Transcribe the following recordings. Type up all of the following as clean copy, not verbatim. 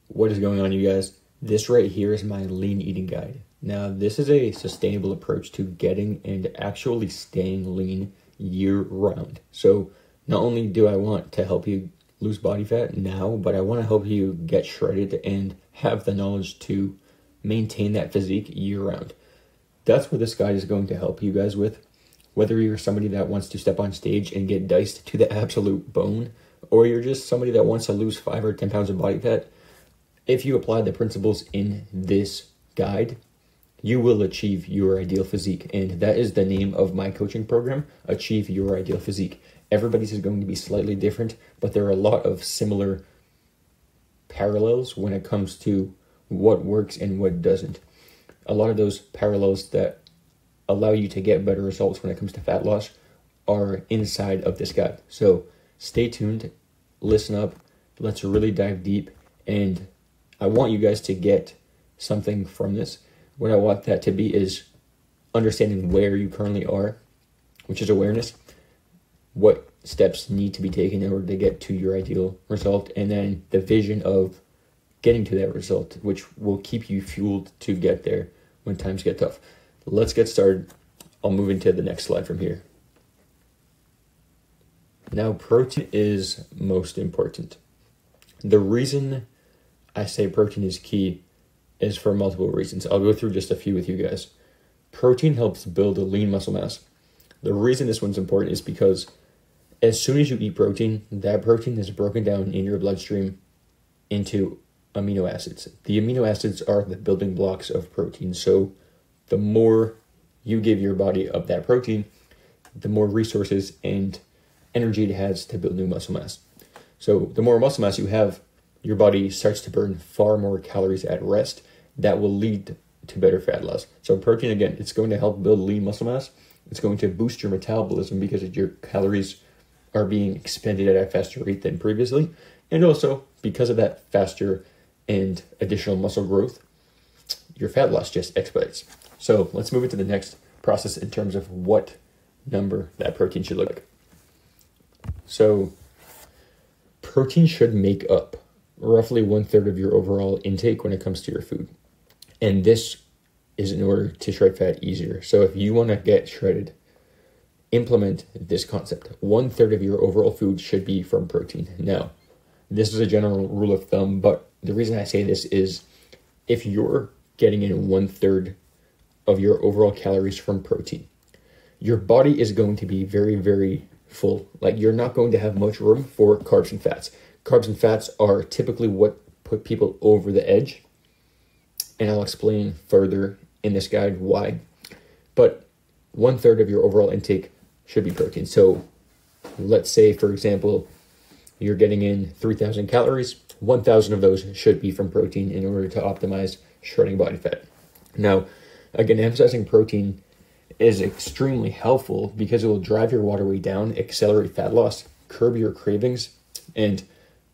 What is going on, you guys? This right here is my lean eating guide. Now, this is a sustainable approach to getting and actually staying lean year round. So not only do I want to help you lose body fat now, but I want to help you get shredded and have the knowledge to maintain that physique year round. That's what this guide is going to help you guys with. Whether you're somebody that wants to step on stage and get diced to the absolute bone, or you're just somebody that wants to lose 5 or 10 pounds of body fat, if you apply the principles in this guide, you will achieve your ideal physique. And that is the name of my coaching program, Achieve Your Ideal Physique. Everybody's is going to be slightly different, but there are a lot of similar parallels when it comes to what works and what doesn't. A lot of those parallels that allow you to get better results when it comes to fat loss are inside of this guide. So stay tuned, listen up, let's really dive deep, and I want you guys to get something from this. What I want that to be is understanding where you currently are, which is awareness, what steps need to be taken in order to get to your ideal result, and then the vision of getting to that result, which will keep you fueled to get there when times get tough. Let's get started. I'll move into the next slide from here. Now, protein is most important. The reason I say protein is key is for multiple reasons. I'll go through just a few with you guys. Protein helps build a lean muscle mass. The reason this one's important is because as soon as you eat protein, that protein is broken down in your bloodstream into amino acids. The amino acids are the building blocks of protein. So the more you give your body of that protein, the more resources and energy it has to build new muscle mass. So the more muscle mass you have, your body starts to burn far more calories at rest. That will lead to better fat loss. So protein, again, it's going to help build lean muscle mass. It's going to boost your metabolism because your calories are being expended at a faster rate than previously. And also, because of that faster and additional muscle growth, your fat loss just expedites. So let's move into the next process in terms of what number that protein should look like. So protein should make up roughly 1/3 of your overall intake when it comes to your food. And this is in order to shred fat easier. So if you want to get shredded, implement this concept. 1/3 of your overall food should be from protein. Now, this is a general rule of thumb, but the reason I say this is if you're getting in 1/3 of your overall calories from protein, your body is going to be very, very full. Like, you're not going to have much room for carbs and fats. Carbs and fats are typically what put people over the edge. And I'll explain further in this guide why. But 1/3 of your overall intake should be protein. So let's say, for example, you're getting in 3,000 calories. 1,000 of those should be from protein in order to optimize shredding body fat. Now, again, emphasizing protein is extremely helpful because it will drive your water weight down, accelerate fat loss, curb your cravings, and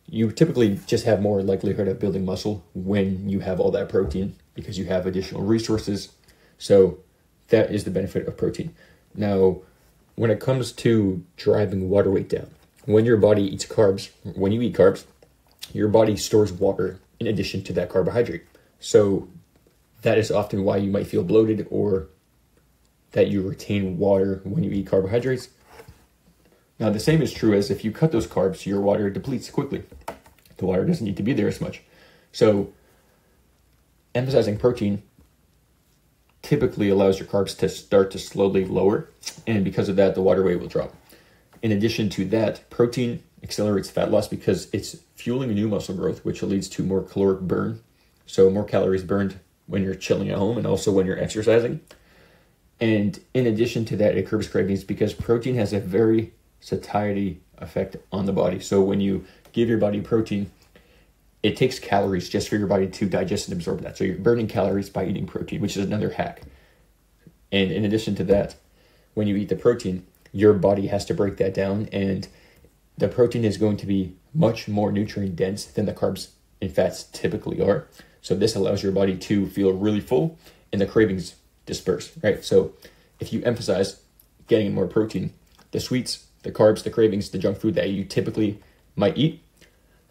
you typically just have more likelihood of building muscle when you have all that protein because you have additional resources. So that is the benefit of protein. Now, when it comes to driving water weight down, when your body eats carbs, when you eat carbs, your body stores water in addition to that carbohydrate. So that is often why you might feel bloated or that you retain water when you eat carbohydrates. Now, the same is true as if you cut those carbs, your water depletes quickly. The water doesn't need to be there as much. So emphasizing protein typically allows your carbs to start to slowly lower, and because of that, the water weight will drop. In addition to that, protein accelerates fat loss because it's fueling new muscle growth, which leads to more caloric burn. So more calories burned when you're chilling at home and also when you're exercising. And in addition to that, it curbs cravings because protein has a very satiety effect on the body. So when you give your body protein, it takes calories just for your body to digest and absorb that. So you're burning calories by eating protein, which is another hack. And in addition to that, when you eat the protein, your body has to break that down, and the protein is going to be much more nutrient dense than the carbs and fats typically are. So this allows your body to feel really full and the cravings disperse, right? So if you emphasize getting more protein, the sweets, the carbs, the cravings, the junk food that you typically might eat,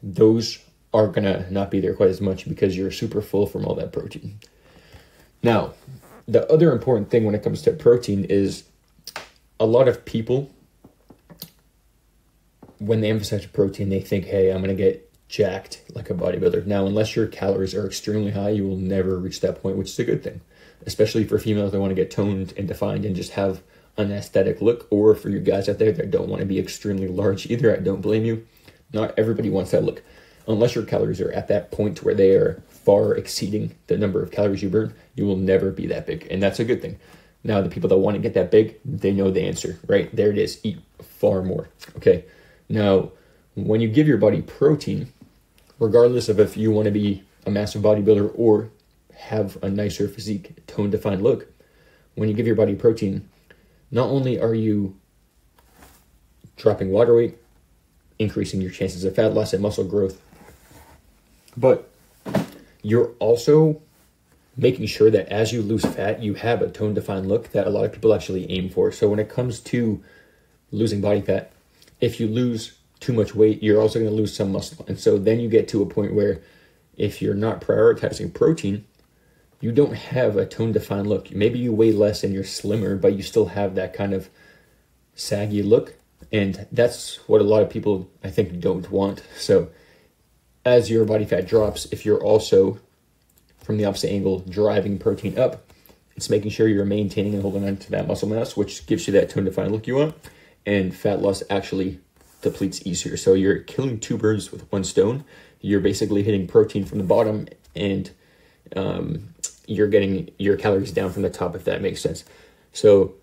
those are gonna not be there quite as much because you're super full from all that protein. Now, the other important thing when it comes to protein is a lot of people, when they emphasize protein, they think, hey, I'm gonna get jacked like a bodybuilder. Now, unless your calories are extremely high, you will never reach that point, which is a good thing, especially for females that want to get toned and defined and just have an aesthetic look, or for you guys out there that don't want to be extremely large either. I don't blame you. Not everybody wants that look. Unless your calories are at that point where they are far exceeding the number of calories you burn, you will never be that big, and that's a good thing. Now, the people that want to get that big, they know the answer, right? There it is. Eat far more, okay? Now, when you give your body protein, regardless of if you want to be a massive bodybuilder or have a nicer physique, tone defined look, when you give your body protein, not only are you dropping water weight, increasing your chances of fat loss and muscle growth, but you're also making sure that as you lose fat, you have a tone defined look that a lot of people actually aim for. So when it comes to losing body fat, if you lose too much weight, you're also going to lose some muscle. And so then you get to a point where if you're not prioritizing protein, you don't have a tone defined look. Maybe you weigh less and you're slimmer, but you still have that kind of saggy look. And that's what a lot of people, I think, don't want. So as your body fat drops, if you're also, from the opposite angle, driving protein up, it's making sure you're maintaining and holding on to that muscle mass, which gives you that tone defined look you want. And fat loss actually depletes easier. So you're killing two birds with one stone. You're basically hitting protein from the bottom, and you're getting your calories down from the top, if that makes sense. So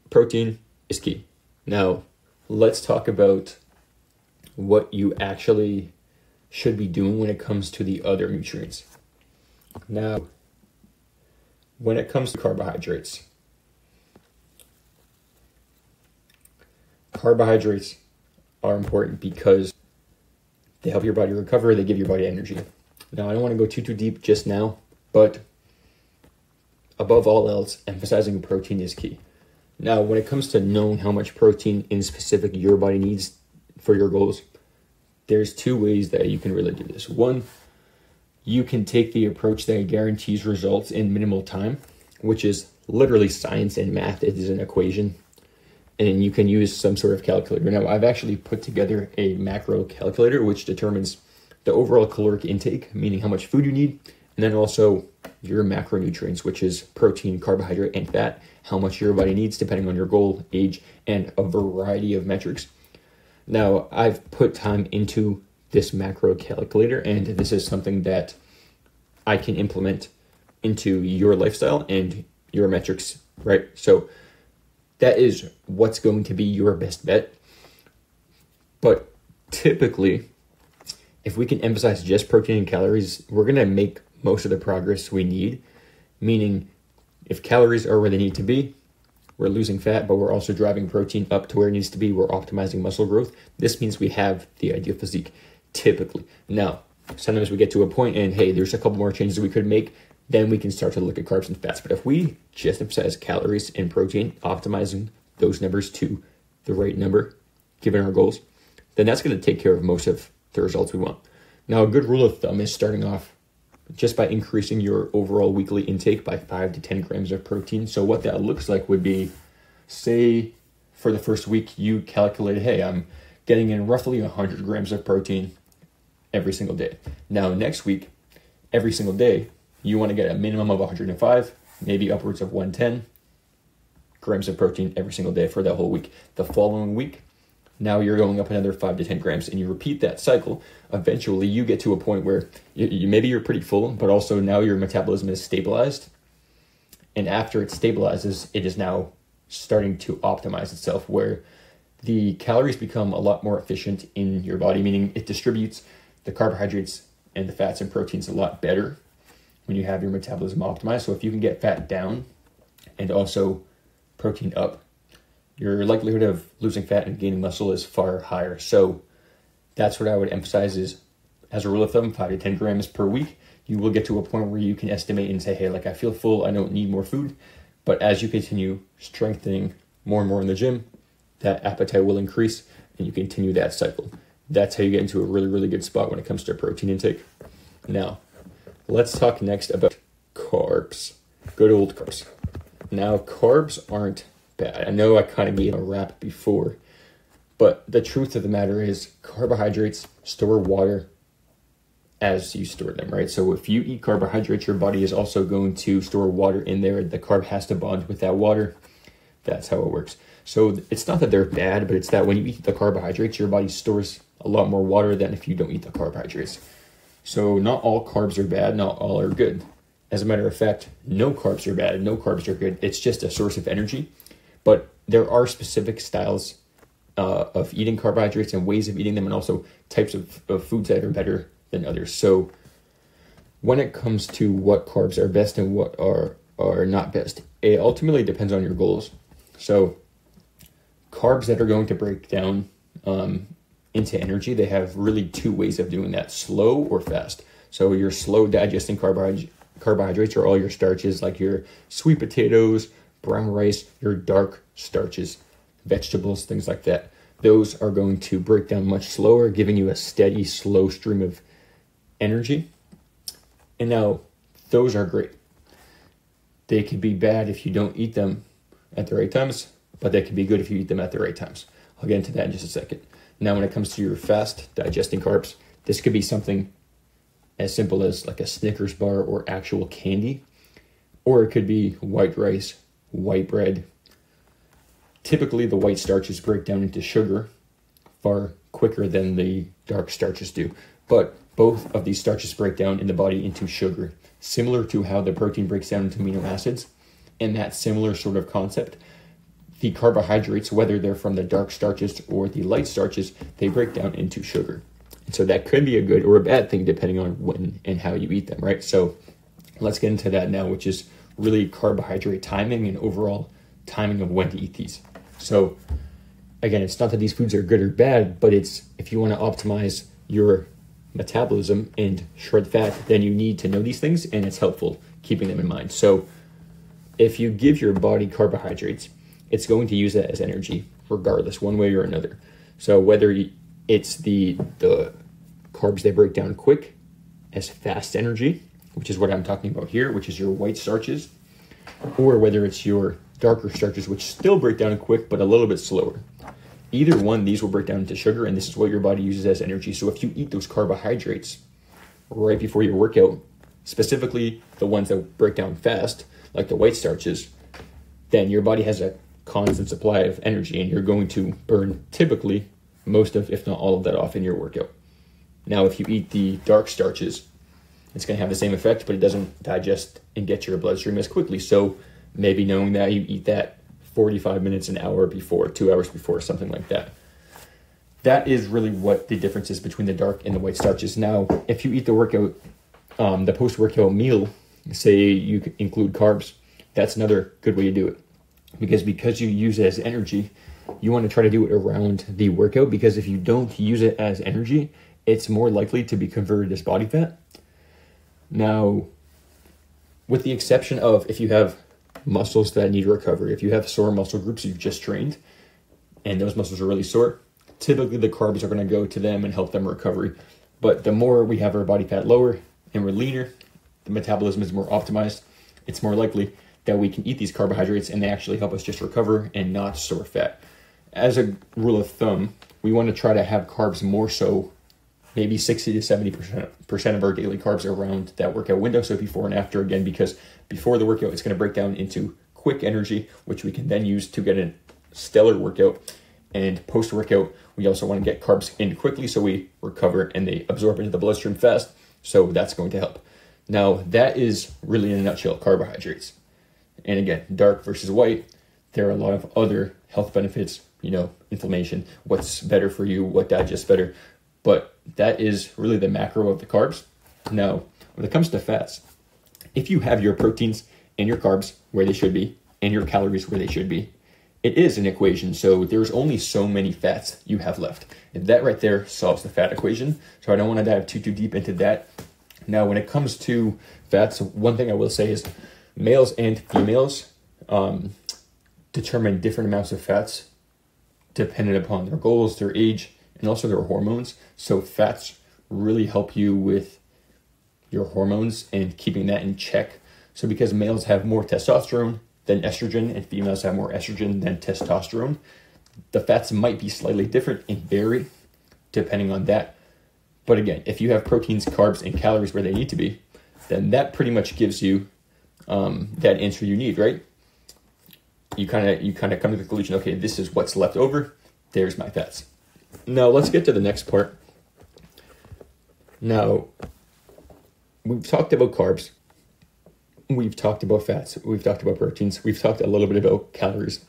protein is key. Now, let's talk about what you actually should be doing when it comes to the other nutrients. Now, when it comes to carbohydrates are important because they help your body recover, they give your body energy. Now, I don't want to go too deep just now, but above all else, emphasizing protein is key. Now, when it comes to knowing how much protein in specific your body needs for your goals, there's two ways that you can really do this. One, you can take the approach that guarantees results in minimal time, which is literally science and math. It is an equation, and you can use some sort of calculator. Now, I've actually put together a macro calculator, which determines the overall caloric intake, meaning how much food you need, and then also your macronutrients, which is protein, carbohydrate, and fat, how much your body needs depending on your goal, age, and a variety of metrics. Now, I've put time into this macro calculator, and this is something that I can implement into your lifestyle and your metrics, right? So that is what's going to be your best bet. But typically, if we can emphasize just protein and calories, we're going to make most of the progress we need. Meaning, if calories are where they need to be, we're losing fat, but we're also driving protein up to where it needs to be. We're optimizing muscle growth. This means we have the ideal physique, typically. Now, sometimes we get to a point and, hey, there's a couple more changes we could make. Then we can start to look at carbs and fats. But if we just emphasize calories and protein, optimizing those numbers to the right number, given our goals, then that's going to take care of most of the results we want. Now, a good rule of thumb is starting off just by increasing your overall weekly intake by 5 to 10 grams of protein. So what that looks like would be, say, for the first week, you calculate, hey, I'm getting in roughly 100 grams of protein every single day. Now, next week, every single day, you want to get a minimum of 105, maybe upwards of 110 grams of protein every single day for that whole week. The following week, now you're going up another 5 to 10 grams, and you repeat that cycle. Eventually, you get to a point where maybe you're pretty full, but also now your metabolism is stabilized. And after it stabilizes, it is now starting to optimize itself, where the calories become a lot more efficient in your body, meaning it distributes the carbohydrates and the fats and proteins a lot better when you have your metabolism optimized. So if you can get fat down and also protein up, your likelihood of losing fat and gaining muscle is far higher. So that's what I would emphasize is, as a rule of thumb, 5 to 10 grams per week. You will get to a point where you can estimate and say, hey, like I feel full, I don't need more food. But as you continue strengthening more and more in the gym, that appetite will increase and you continue that cycle. that's how you get into a really, really good spot when it comes to protein intake. Now, let's talk next about carbs. Good old carbs. Now, carbs aren't bad. I know I kind of gave a rap before, but the truth of the matter is carbohydrates store water as you store them, right? So if you eat carbohydrates, your body is also going to store water in there. The carb has to bond with that water. That's how it works. So it's not that they're bad, but it's that when you eat the carbohydrates, your body stores a lot more water than if you don't eat the carbohydrates. So not all carbs are bad, not all are good. As a matter of fact, no carbs are bad, no carbs are good. It's just a source of energy. But there are specific styles of eating carbohydrates and ways of eating them, and also types of foods that are better than others. So when it comes to what carbs are best and what are not best, it ultimately depends on your goals. So carbs that are going to break down into energy, they have really two ways of doing that: slow or fast. So your slow digesting carbohydrates are all your starches, like your sweet potatoes, brown rice, your dark starches, vegetables, things like that. Those are going to break down much slower, giving you a steady, slow stream of energy. And now, those are great. They could be bad if you don't eat them at the right times, but they can be good if you eat them at the right times. I'll get into that in just a second. Now, when it comes to your fast digesting carbs, this could be something as simple as like a Snickers bar or actual candy, or it could be white rice, white bread. Typically, the white starches break down into sugar far quicker than the dark starches do, but both of these starches break down in the body into sugar, similar to how the protein breaks down into amino acids. And that similar sort of concept, the carbohydrates, whether they're from the dark starches or the light starches, they break down into sugar. And so that could be a good or a bad thing depending on when and how you eat them, right? So let's get into that now, which is really carbohydrate timing and overall timing of when to eat these. So again, it's not that these foods are good or bad, but it's if you want to optimize your metabolism and shred fat, then you need to know these things, and it's helpful keeping them in mind. So if you give your body carbohydrates, it's going to use that as energy regardless, one way or another. So whether it's the carbs they break down quick as fast energy, which is what I'm talking about here, which is your white starches, or whether it's your darker starches, which still break down quick but a little bit slower. Either one, these will break down into sugar, and this is what your body uses as energy. So if you eat those carbohydrates right before your workout, specifically the ones that break down fast, like the white starches, then your body has a constant supply of energy, and you're going to burn typically most of, if not all of that off in your workout. Now, if you eat the dark starches, it's going to have the same effect, but it doesn't digest and get to your bloodstream as quickly. So maybe knowing that, you eat that 45 minutes, an hour before, 2 hours before, something like that. That is really what the difference is between the dark and the white starches. Now, if you eat the workout, the post-workout meal, say you include carbs, that's another good way to do it. Because you use it as energy, you want to try to do it around the workout, because if you don't use it as energy, it's more likely to be converted as body fat. Now, with the exception of if you have muscles that need recovery, if you have sore muscle groups you've just trained and those muscles are really sore, typically the carbs are going to go to them and help them recovery. But the more we have our body fat lower and we're leaner, the metabolism is more optimized, it's more likely that we can eat these carbohydrates and they actually help us just recover and not store fat. As a rule of thumb, we want to try to have carbs more so, maybe 60 to 70% of our daily carbs around that workout window. So before and after, again, because before the workout, it's going to break down into quick energy, which we can then use to get a stellar workout. And post-workout, we also want to get carbs in quickly so we recover and they absorb into the bloodstream fast. So that's going to help. Now, that is really in a nutshell carbohydrates. And again, dark versus white, there are a lot of other health benefits, inflammation, what's better for you, what digests better. But that is really the macro of the carbs. Now, when it comes to fats, if you have your proteins and your carbs where they should be and your calories where they should be, it is an equation. So there's only so many fats you have left. And that right there solves the fat equation. So I don't want to dive too deep into that. Now, when it comes to fats, one thing I will say is males and females determine different amounts of fats dependent upon their goals, their age, and also their hormones. So fats really help you with your hormones and keeping that in check. So because males have more testosterone than estrogen and females have more estrogen than testosterone, the fats might be slightly different and vary depending on that. But again, if you have proteins, carbs, and calories where they need to be, then that pretty much gives you that answer you need, right? You kind of come to the conclusion, okay, this is what's left over. There's my fats. Now let's get to the next part. Now, we've talked about carbs. We've talked about fats. We've talked about proteins. We've talked a little bit about calories.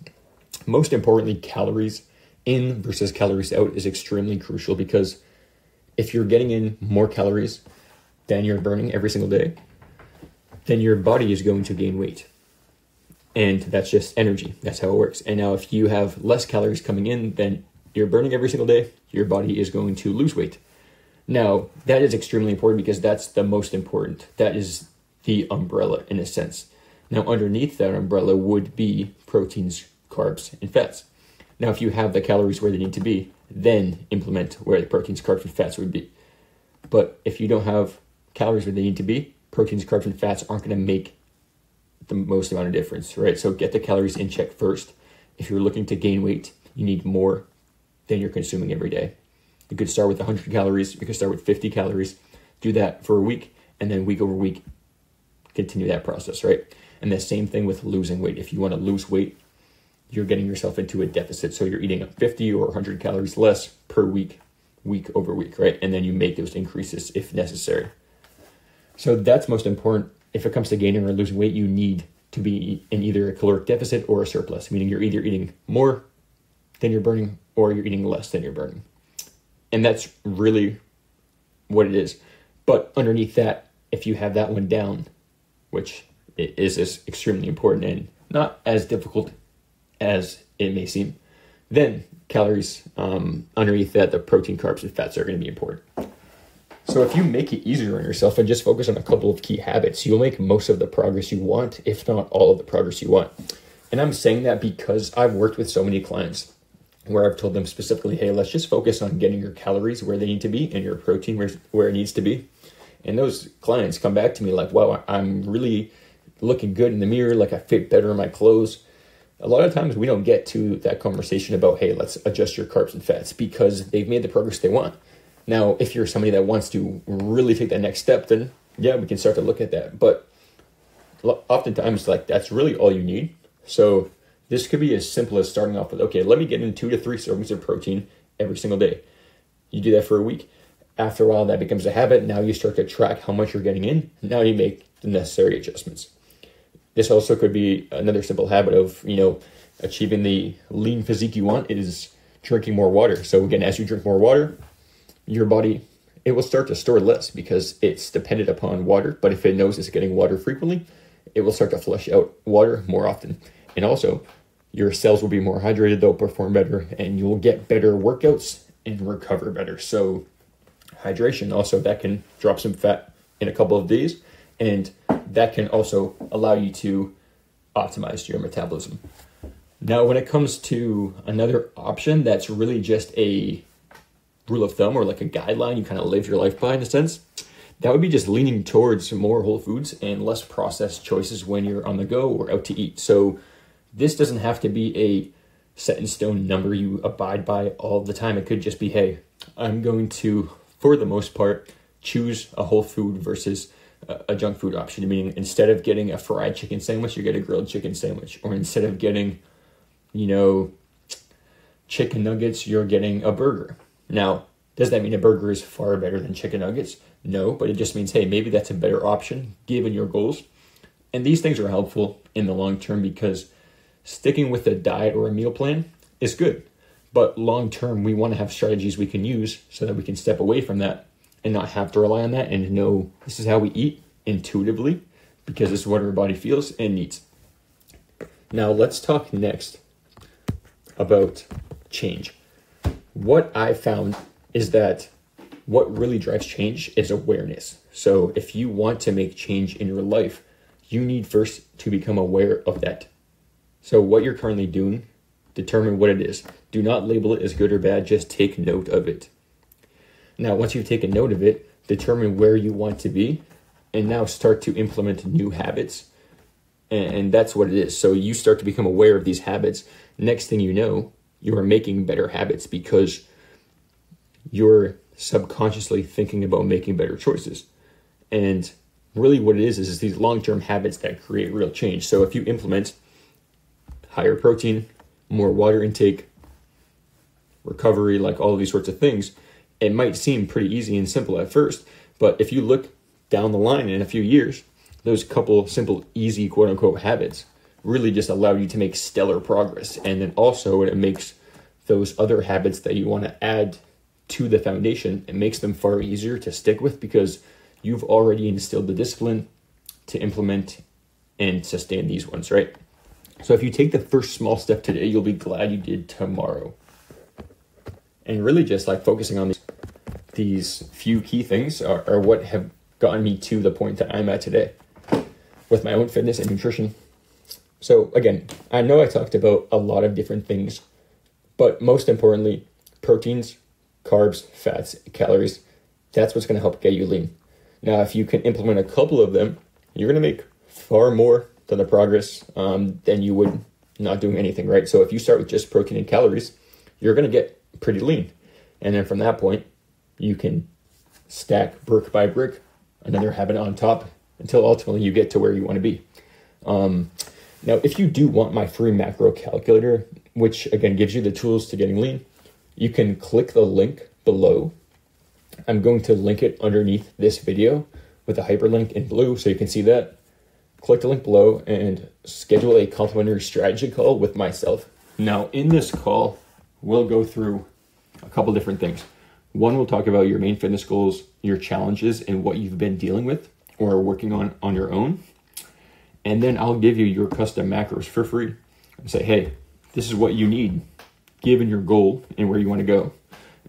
Most importantly, calories in versus calories out is extremely crucial, because if you're getting in more calories than you're burning every single day, then your body is going to gain weight. And that's just energy. That's how it works. And now if you have less calories coming in than you're burning every single day, your body is going to lose weight. Now, that is extremely important, because that's the most important. That is the umbrella in a sense. Now, underneath that umbrella would be proteins, carbs, and fats. Now, if you have the calories where they need to be, then implement where the proteins, carbs, and fats would be. But if you don't have calories where they need to be, proteins, carbs, and fats aren't going to make the most amount of difference, right? So get the calories in check first. If you're looking to gain weight, you need more than you're consuming every day. You could start with 100 calories. You could start with 50 calories. Do that for a week, and then week over week, continue that process, right? And the same thing with losing weight. If you want to lose weight, you're getting yourself into a deficit. So you're eating 50 or 100 calories less per week, week over week, right? And then you make those increases if necessary. So that's most important. If it comes to gaining or losing weight, you need to be in either a caloric deficit or a surplus, meaning you're either eating more than you're burning or you're eating less than you're burning. And that's really what it is. But underneath that, if you have that one down, which is extremely important and not as difficult as it may seem, then calories underneath that, the protein, carbs, and fats are going to be important. So if you make it easier on yourself and just focus on a couple of key habits, you'll make most of the progress you want, if not all of the progress you want. And I'm saying that because I've worked with so many clients where I've told them specifically, hey, let's just focus on getting your calories where they need to be and your protein where it needs to be. And those clients come back to me like, wow, I'm really looking good in the mirror, like I fit better in my clothes. A lot of times we don't get to that conversation about, hey, let's adjust your carbs and fats, because they've made the progress they want. Now, if you're somebody that wants to really take that next step, then yeah, we can start to look at that. But oftentimes, like, that's really all you need. So this could be as simple as starting off with, okay, let me get in 2 to 3 servings of protein every single day. You do that for a week. After a while, that becomes a habit. Now you start to track how much you're getting in. Now you make the necessary adjustments. This also could be another simple habit of, achieving the lean physique you want. It is drinking more water. So again, as you drink more water, your body, it will start to store less because it's dependent upon water. But if it knows it's getting water frequently, it will start to flush out water more often. And also, your cells will be more hydrated, they'll perform better, and you'll get better workouts and recover better. So hydration also, that can drop some fat in a couple of days, and that can also allow you to optimize your metabolism. Now, when it comes to another option that's really just a rule of thumb or like a guideline you kind of live your life by in a sense, that would be just leaning towards more whole foods and less processed choices when you're on the go or out to eat. So this doesn't have to be a set in stone number you abide by all the time. It could just be, hey, I'm going to, for the most part, choose a whole food versus a junk food option. Meaning instead of getting a fried chicken sandwich, you get a grilled chicken sandwich. Or instead of getting, chicken nuggets, you're getting a burger. Now, does that mean a burger is far better than chicken nuggets? No, but it just means, hey, maybe that's a better option given your goals. And these things are helpful in the long term because sticking with a diet or a meal plan is good. But long term, we want to have strategies we can use so that we can step away from that and not have to rely on that and know this is how we eat intuitively because this is what our body feels and needs. Now, let's talk next about change. What I found is that what really drives change is awareness. So if you want to make change in your life, you need first to become aware of that. So what you're currently doing Determine what it is. Do not label it as good or bad. Just take note of it. Now, once you've taken note of it, determine where you want to be, and now start to implement new habits. And that's what it is. So you start to become aware of these habits. Next thing you know, you are making better habits because you're subconsciously thinking about making better choices. And really what it is these long-term habits that create real change. So if you implement higher protein, more water intake, recovery, like all of these sorts of things, it might seem pretty easy and simple at first, but if you look down the line in a few years, those couple simple, easy, quote unquote, habits really just allow you to make stellar progress. And then also it makes those other habits that you want to add to the foundation, it makes them far easier to stick with because you've already instilled the discipline to implement and sustain these ones, right? So if you take the first small step today, you'll be glad you did tomorrow. And really just like focusing on these few key things are what have gotten me to the point that I'm at today with my own fitness and nutrition. So again, I know I talked about a lot of different things, but most importantly, proteins, carbs, fats, calories, that's what's going to help get you lean. Now, if you can implement a couple of them, you're going to make far more than the progress than you would not doing anything, right? So if you start with just protein and calories, you're going to get pretty lean. And then from that point, you can stack brick by brick another habit on top until ultimately you get to where you want to be. Now, if you do want my free macro calculator, which again gives you the tools to getting lean, you can click the link below. I'm going to link it underneath this video with a hyperlink in blue so you can see that. Click the link below and schedule a complimentary strategy call with myself. Now, in this call, we'll go through a couple different things. One, we'll talk about your main fitness goals, your challenges, and what you've been dealing with or working on your own. And then I'll give you your custom macros for free and say, hey, this is what you need given your goal and where you want to go.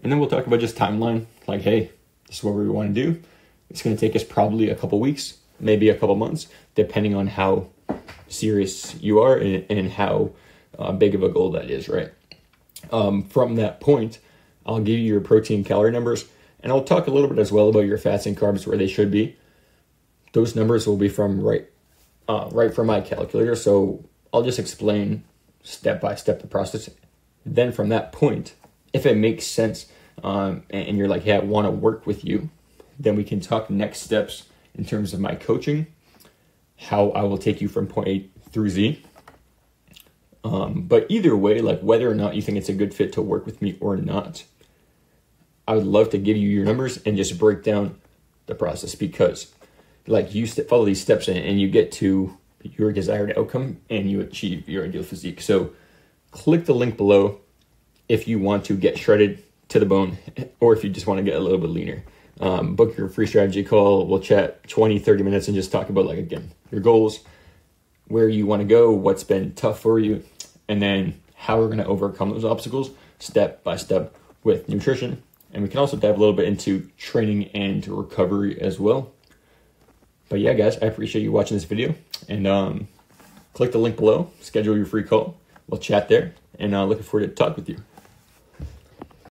And then we'll talk about just timeline, like, hey, this is what we want to do. It's going to take us probably a couple weeks, maybe a couple months, depending on how serious you are and how big of a goal that is, right? From that point, I'll give you your protein calorie numbers, and I'll talk a little bit as well about your fats and carbs where they should be. Those numbers will be from right from my calculator, so I'll just explain step by step the process. Then from that point, if it makes sense and you're like, hey, I want to work with you, then we can talk next steps in terms of my coaching, how I will take you from point A through Z. But either way, like whether or not you think it's a good fit to work with me or not, I would love to give you your numbers and just break down the process, because like you follow these steps and you get to your desired outcome and you achieve your ideal physique. So click the link below if you want to get shredded to the bone, or if you just want to get a little bit leaner. Book your free strategy call. We'll chat 20-30 minutes and just talk about, like, again, your goals, where you want to go, what's been tough for you, and then how we're going to overcome those obstacles step by step with nutrition. And we can also dive a little bit into training and recovery as well. But yeah, guys, I appreciate you watching this video, and click the link below, schedule your free call. We'll chat there, and looking forward to talk with you.